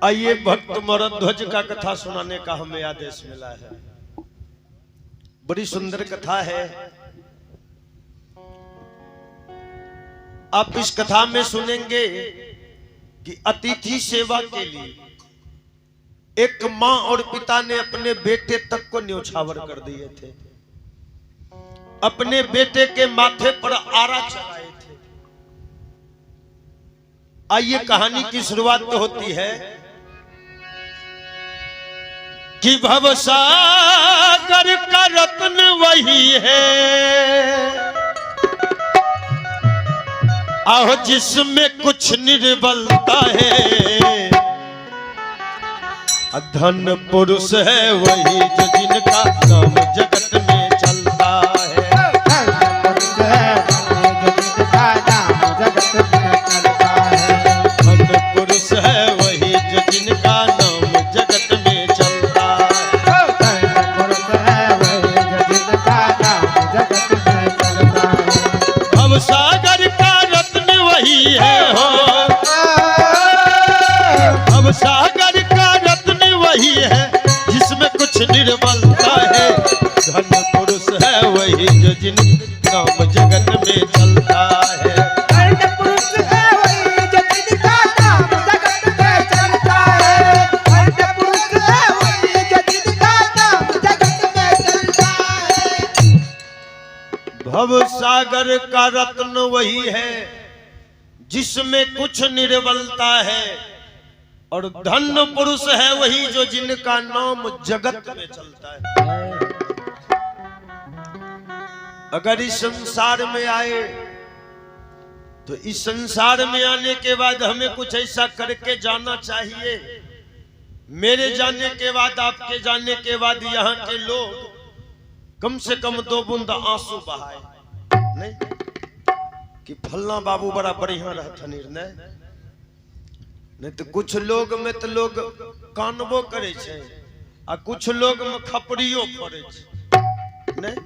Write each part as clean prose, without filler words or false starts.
आइए भक्त मरध्वज का कथा सुनाने का हमें आदेश मिला है। बड़ी सुंदर कथा है। आप इस कथा में सुनेंगे कि अतिथि सेवा के लिए एक मां और पिता ने अपने बेटे तक को न्योछावर कर दिए थे। अपने बेटे के माथे पर आरा चढ़ाए थे। आइए कहानी की शुरुआत तो होती है कि भवसागर का रत्न वही है, आहो जिसमें कुछ निर्बलता है। धन पुरुष है वही जो जिनका नाम जगत में चलता है। धन पुरुष है वही जो जिनका नाम जगत में चलता है। धन पुरुष है वही जो जिनका नाम जगत में चलता है। धन पुरुष है वही जो जिनका नाम जगत में चलता है। भवसागर का रत्न वही है हो, भवसागर का रत्न वही है जिसमें कुछ निर्बलता है। धन पुरुष है वही जो जिन नाम जगत में चलता है। धन पुरुष है वही जो जिनका नाम जगत में चलता है। धन पुरुष है वही जो जिनका नाम जगत में चलता है। भवसागर का रत्न वही है जिसमें कुछ निर्बलता है, और धन पुरुष है वही जो जिनका नाम जगत में चलता है। अगर इस संसार में आए तो इस संसार में आने के बाद हमें कुछ ऐसा करके जाना चाहिए। मेरे जाने के बाद, आपके जाने के बाद यहाँ के लोग कम से कम 2 बूंद आंसू बहाए, नहीं कि फलना बाबू बड़ा बढ़िया रहता निर्णय। नहीं तो कुछ लोग में तो लोग कानबो करे छे, आ कुछ लोग में खपड़ियो करे छे। नहीं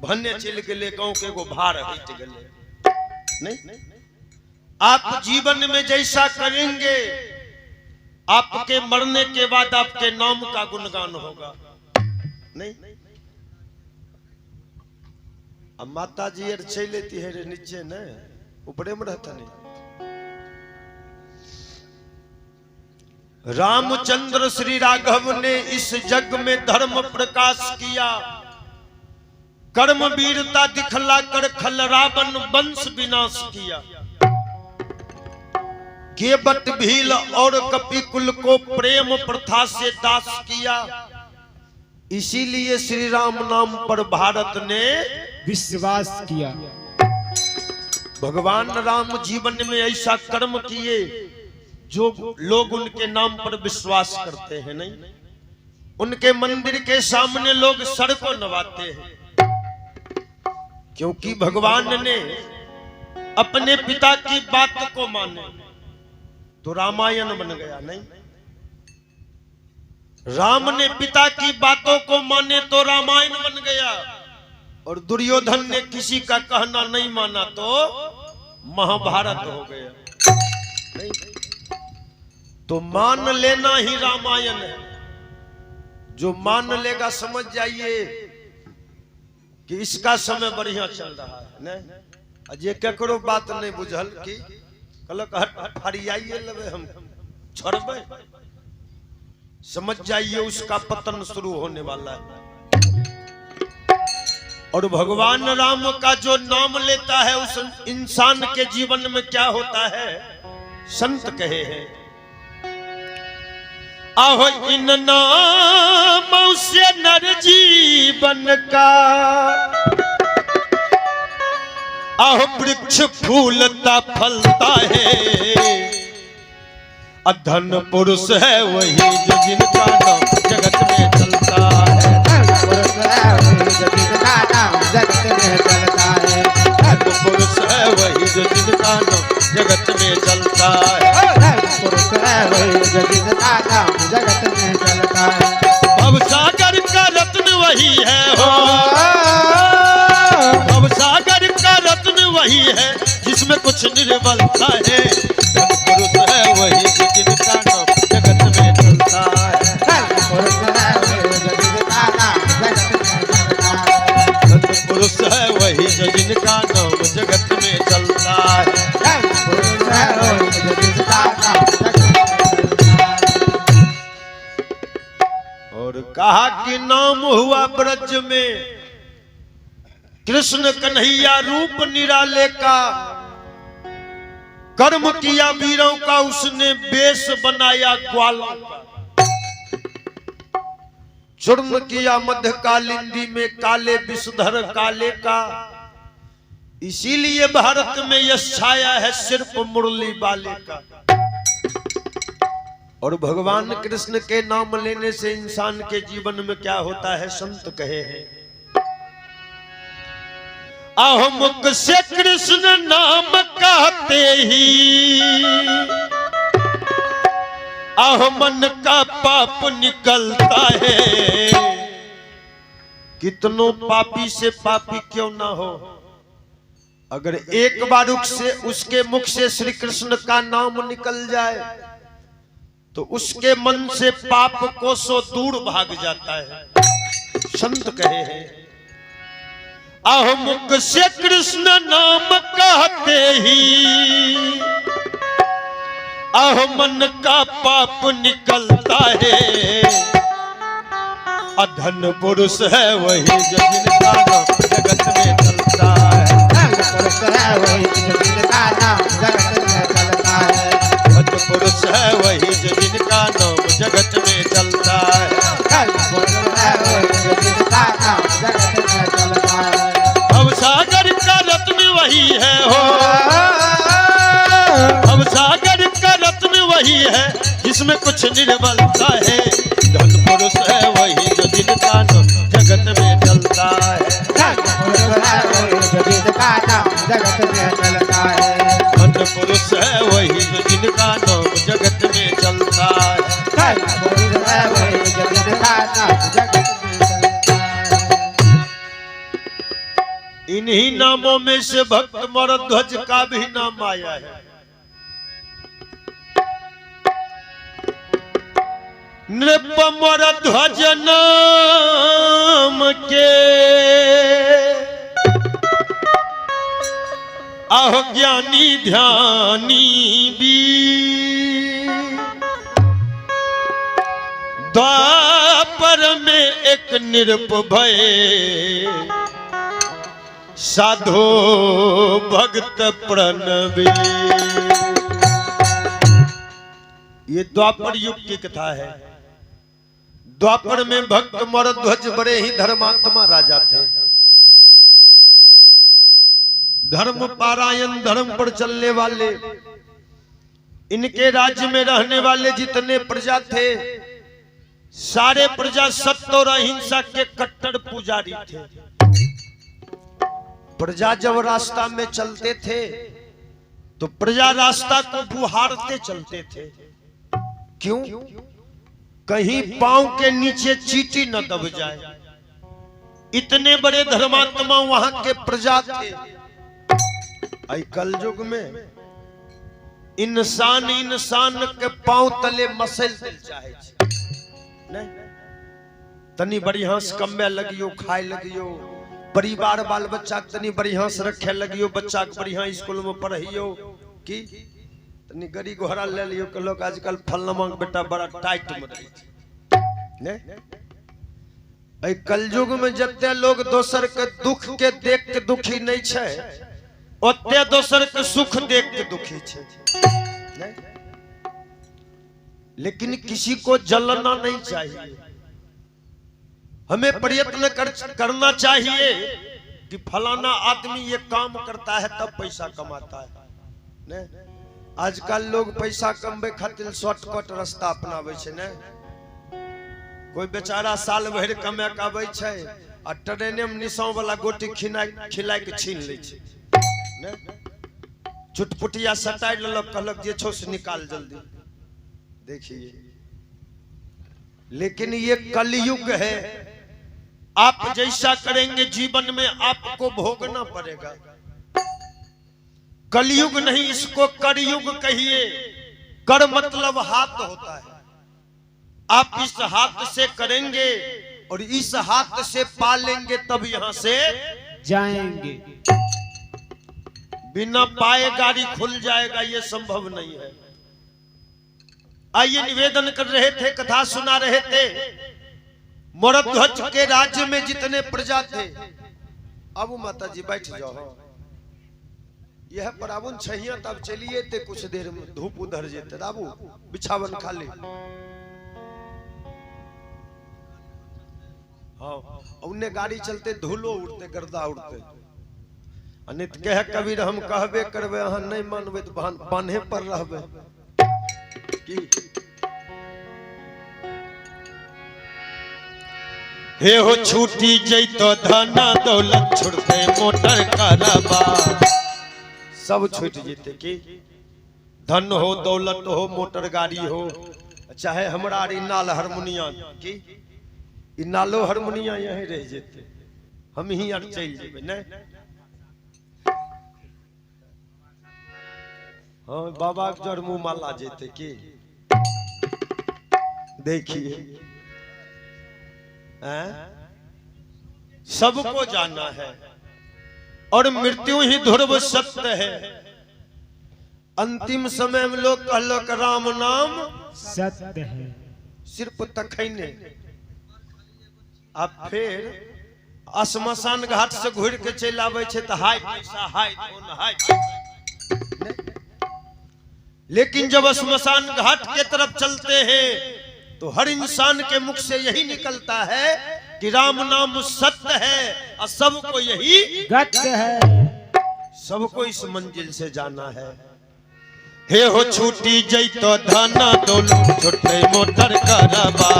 भन्ने चल गेले गांव के एगो भार हट गेले। नहीं, आप जीवन में जैसा करेंगे आपके मरने के बाद आपके नाम का गुणगान होगा। नहीं, अब माता जी यार चल लेती है रे नीचे न, ऊपरे में रहता नहीं। रामचंद्र श्री राघव ने इस जग में धर्म प्रकाश किया, कर्म वीरता दिखलाकर खल रावण वंश विनाश किया। केवट भील और कपिकुल को प्रेम प्रथा से दास किया। इसीलिए श्री राम नाम पर भारत ने विश्वास किया। भगवान राम जीवन में ऐसा कर्म किए जो लोग उनके नाम पर विश्वास करते हैं। नहीं, उनके मंदिर के सामने लोग सर को नवाते हैं, क्योंकि भगवान ने अपने पिता की बात को माने तो रामायण बन गया। नहीं, राम ने पिता की बातों को माने तो रामायण बन गया, और दुर्योधन ने किसी का कहना नहीं माना तो महाभारत हो गया। नहीं, तो मान लेना ही रामायण है। जो मान लेगा समझ जाइए कि इसका समय बढ़िया चल रहा है। नहीं, जे केकरो बात नहीं बुझल कि कहलक हट फरियाइए लेबे हम छोड़बे, समझ जाइए उसका पतन शुरू होने वाला है। और भगवान राम का जो नाम लेता है उस इंसान के जीवन में क्या होता है, संत कहे हैं आहो इन नामों से नर जीवन का, आहो वृक्ष फूलता फलता है। धन पुरुष है वही जो जिनका नाम जगत में चलता है। धन पुरुष है वही जो जिनका नाम जगत में चलता है। धन पुरुष है वही जो जिनका नाम जगत में चलता है। धन पुरुष है वही जो जिनका नाम जगत में चलता है। भवसागर का रत्न वही है हो, भवसागर का रत्न वही है जिसमें कुछ निर्बलता है। धन पुरुष है वही जो जिनका नाम जगत कहा कि नाम हुआ ब्रज में कृष्ण कन्हैया रूप निराले का, कर्म किया वीरों का उसने वेश बनाया ग्वालों का, चूर्ण किया मध्य कालिंदी में काले विषधर काले का, इसीलिए भारत में यश छाया है सिर्फ मुरली वाले का। और भगवान कृष्ण के नाम लेने से इंसान के जीवन में क्या होता है, संत कहे हैं आहो मुख से कृष्ण नाम कहते ही आहो मन का पाप निकलता है। कितनों पापी से पापी क्यों ना हो, अगर एक बार उसके मुख से श्री कृष्ण का नाम निकल जाए तो उसके मन से पाप कोसों दूर भाग जाता है। संत कहे हैं आहो मुख से कृष्ण नाम कहते ही आहो मन का पाप निकलता है। अधन पुरुष है वही जिनका नाम जगत में चलता है, पुरुष है वही जिनका नाम जगत में चलता है, पुरुष है वही जिनका नाम जगत में चलता है, पुरुष है वही जिनका नाम जगत में चलता है। भवसागर का रत्न वही है हो, भवसागर का रत्न वही है जिसमें कुछ निर्बलता है। धन पुरुष है वही जो जिनका नाम जगत में चलता है, पुरुष है वही जिनका नाम जगत में चलता है, धन पुरुष है वही जो जिनका नाम जगत में चलता है, पुरुष है वही जिनका नाम जगत में चलता है। इन्हीं नामों में से भक्त मरध्वज का भी नाम आया है। नृप मरध्वज नाम के आहो ज्ञानी ध्यानी भी, द्वापर में एक नृप भय साधो भक्त प्रणवी। ये द्वापर युग की कथा है। द्वापर में भक्त मरध्वज बड़े ही धर्मात्मा राजा थे। धर्म पारायण, धर्म पर चलने वाले, इनके राज्य में रहने वाले जितने प्रजा थे सारे प्रजा सत्य और अहिंसा के कट्टर पुजारी थे। प्रजा जब रास्ता में चलते थे तो प्रजा रास्ता को बुहारते चलते थे। क्यों? कहीं पांव के नीचे चींटी न दब जाए। इतने बड़े धर्मात्मा वहां के प्रजा थे। आई कल युग में इंसान के पांव तले मसल दिल चाहे नहीं, तनी बढ़िया से कमे लगियो, खाए लगियो, परिवार बाल बच्चा तनी बढ़िया से रखे लगियो, बच्चा के बढ़िया स्कूल में पढ़ियो, की तनी गड़ी घोड़ा ले लियो के लोग आजकल फलनमा के बेटा बड़ा टाइट में रहे ने। कलयुग में जते लोग दोसर के दुख के देख के दुखी नहीं छे, ओते दोसर के सुख देख के दुखी छे। लेकिन किसी को जलना नहीं चाहिए। हमें प्रयत्न करना चाहिए कि फलाना आदमी ये काम करता है तब पैसा कमाता है ने। आजकल लोग पैसा कमबे खातिर शॉर्टकट रास्ता अपनावे छे ने। कोई बेचारा साल भर कमा के आबै छे आ ट्रेने में निशान वाला गोटी खिलाय के छीन ले छे ने। चुटपुटिया सटाई लेलक, कहलक जे छो से निकाल जल्दी। देखिए, लेकिन ये कलयुग है। आप जैसा करेंगे जीवन में आपको भोगना पड़ेगा। कलयुग नहीं, इसको करयुग कहिए। कर मतलब हाथ होता है। आप इस हाथ से करेंगे और इस हाथ से पालेंगे तब यहां से जाएंगे। बिना पाए गाड़ी खुल जाएगा, ये संभव नहीं है। आइए निवेदन कर रहे थे, कथा सुना रहे थे। मरध्वज के राज्य में जितने प्रजा थे, अब माता जी बैठ जाओ, यह परावन छैया तब चलिए थे, कुछ देर में धूप उधर जेते, बाबू बिछावन खा ले। हाँ, उन्हें गाड़ी चलते धूलो उड़ते, गर्दा उड़ते। अनित कह कबीर हम कहबे करबे, अहाँ नहीं मानबे तो बान्हे पर रहबे की। हे हो छूटी जैतो धना दौलत, छुड़ते मोटर कारबा, सब छूट जेते की। धन हो, दौलत हो, मोटर गाड़ी हो, चाहे हमरा नाल हारमोनिया की, नालो हारमोनिया यही रह जेते, हम ही यार चल जेबे नहीं। हाँ, बाबा के जड़ मुंह माला जेते की। देखिए सबको जाना है और मृत्यु ही ध्रुव सत्य है। अंतिम समय में लोग कहलो कि राम नाम सत्य है, सिर्फ तखने। अब फिर श्मशान घाट से घुर के चल आवे छे तो हाय पैसा, हाय धन, हाय पैसा। लेकिन जब श्मशान घाट के तरफ चलते हैं तो हर इंसान के मुख से यही निकलता है कि राम नाम सत्य है और सबको यही गत्य है, सबको इस मंजिल से जाना है। हे हो छूटी जैतो धना दौलत, छुटे मोटर कारबा,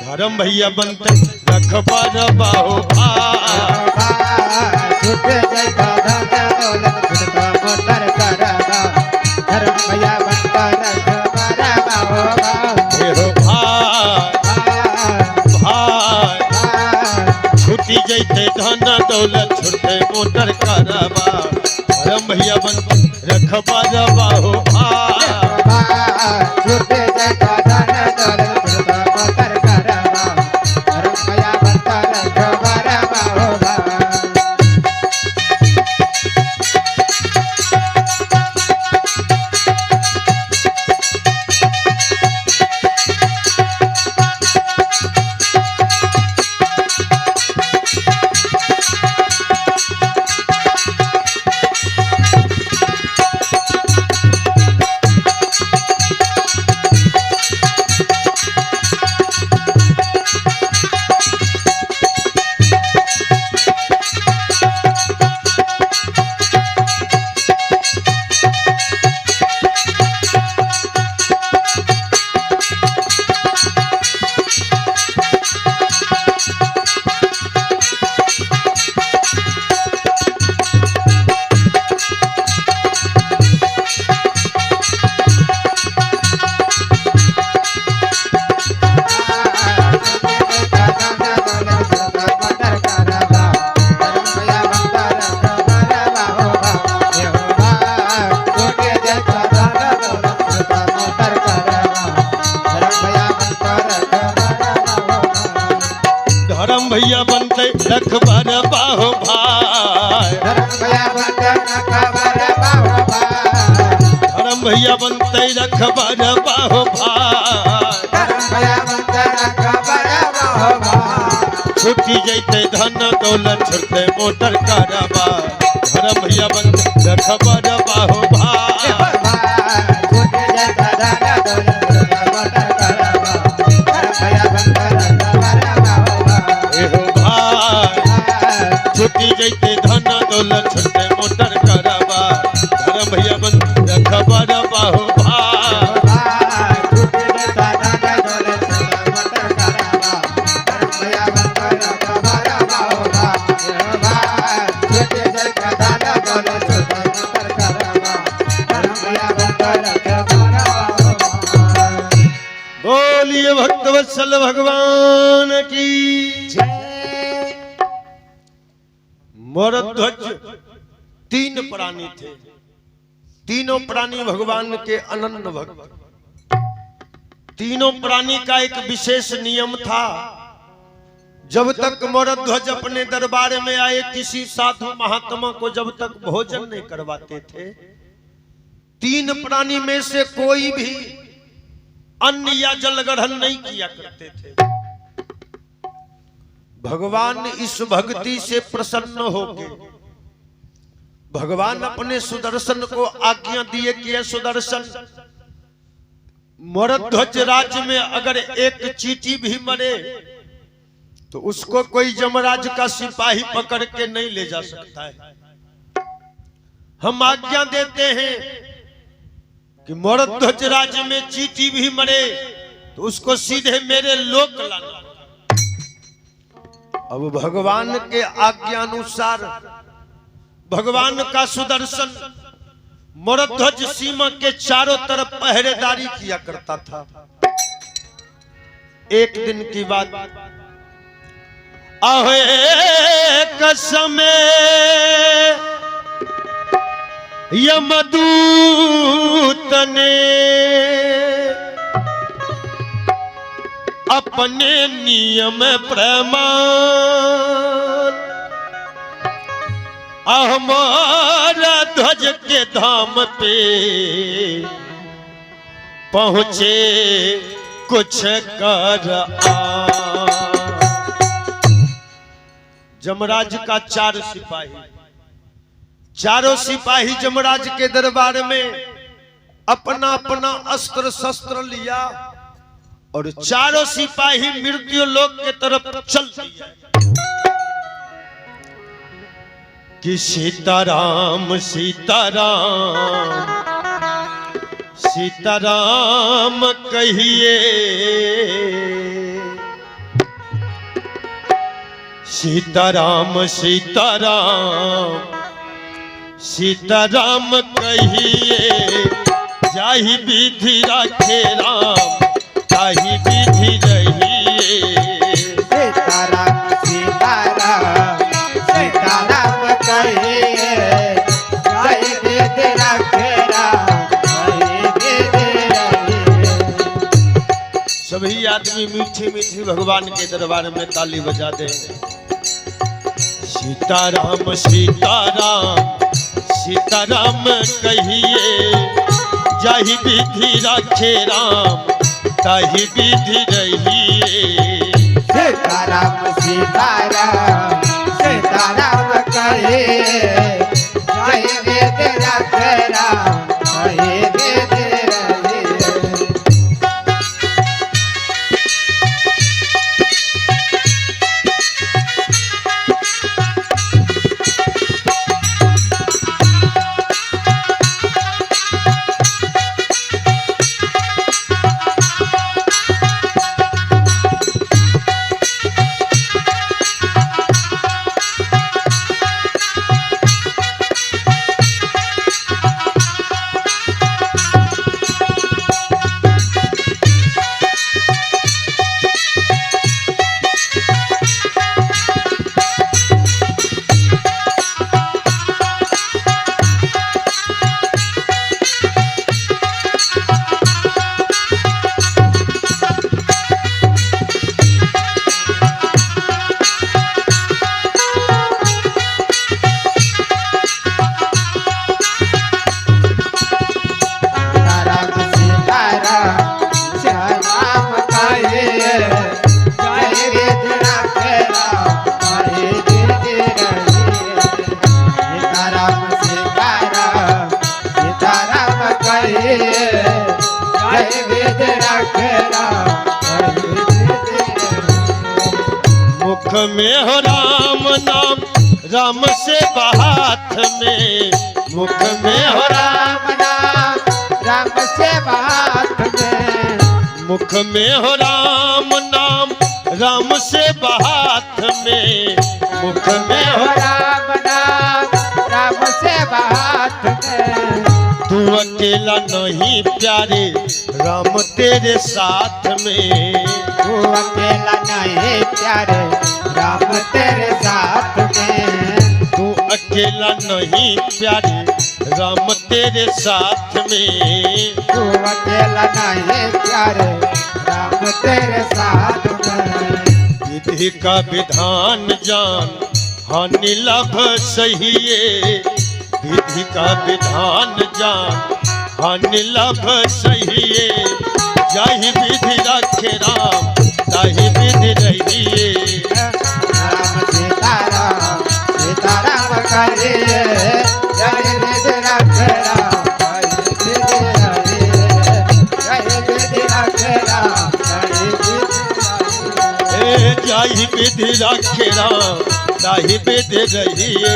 धर्म भैया बनते रखबा हो छूटे जैतो धना दौलत, छुटे मोटर कारबा, धर्म भैया बनते रखबा हो। हे हो भाई छूटी जैते धना दौलत, छुटे मोटर कारबा, धर्म भैया बनते रखबा हो। छूटे जैतो धना दौलत, छुटे मोटर कारबा, धर्म भैया बनते रखबा हो। धर्म भैया बनते रखबा हो भाई, धर्म भैया बनते रखबा हो भाई। छुट्टी जैते धन दौलत, छुटे मोटर कारबा, धर्म भैया बनते रखबा हो भाई। छुट्टी जैते धन दौलत, छुटे मोटर कारबा, धर्म भैया बनते रखबा हो बोलिए भक्तवत्सल भगवान की। मरध्वज तीन प्राणी थे, तीनों प्राणी भगवान के अनन्य भक्त। तीनों प्राणी का एक विशेष नियम था, जब तक मरध्वज अपने दरबार में आए किसी साधु महात्मा को जब तक भोजन नहीं करवाते थे, तीन प्राणी में से कोई भी अन्न या जल ग्रहण नहीं किया करते थे। भगवान इस भक्ति से प्रसन्न होके भगवान अपने सुदर्शन को आज्ञा दिए कि ये सुदर्शन, मरध्वज राज्य में अगर एक चींटी भी मरे तो उसको कोई यमराज का सिपाही पकड़ के नहीं ले जा सकता है। हम आज्ञा देते हैं कि मरध्वज राज्य में चींटी भी मरे तो उसको सीधे मेरे लोक लाना। अब भगवान के आज्ञा अनुसार भगवान का सुदर्शन मरध्वज सीमा के चारों तरफ पहरेदारी किया करता था। एक दिन की बात, आहे कसम यमदूत ने अपने नियम प्रमाण हमारा ध्वज के धाम पे पहुंचे कुछ कर जमराज का चारों सिपाही जमराज के दरबार में अपना अपना अस्त्र शस्त्र लिया और चारों सिपाही मृत्यु लोक के तरफ चल दिए कि सीताराम सीताराम सीताराम कहिए, सीताराम सीताराम सीताराम कहिए, जाहि विधि राखे राम ताहि विधि रहिए। सीताराम सीताराम सीताराम कहिए, जाहि विधि राखे राम ताहि विधि रहिए। सभी आदमी मीठी मीठी भगवान के दरबार में ताली बजा दे। सीताराम सीताराम सीताराम कहिए, जाहि विधि राखे राम ताहि विधि रहिए। सीताराम सीताराम सीताराम कहिए, जाहि विधि राखे राम ताहि विधि रहिए। मुख में हो राम नाम राम से हाथ में, मुख में हो राम नाम राम से हाथ में, मुख में हो राम नाम राम से हाथ में, मुख में हो राम नाम राम से हाथ में। तू अकेला नहीं प्यारे राम तेरे साथ में, तू अकेला नहीं प्यारे राम तेरे साथ में, तू अकेला नहीं प्यारे राम तेरे साथ में, तू अकेला नहीं प्यारे राम तेरे साथ में। विधि का विधान जान हानि लाभ सहिए, विधि का विधान जान हानि लाभ सहिए, जाहि विधि राखे राम ताहि विधि रहिए। करिए जय विधि रख राम जय विधि रहिए जय विधि रख राम जय विधि जाहि विधि रखे राम ताहि विधि रहिए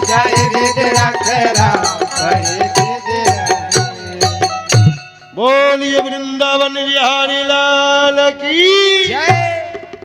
जय विधि रख राम जय विधि रहिए। बोलिए वृंदावन बिहारी लाल की जय।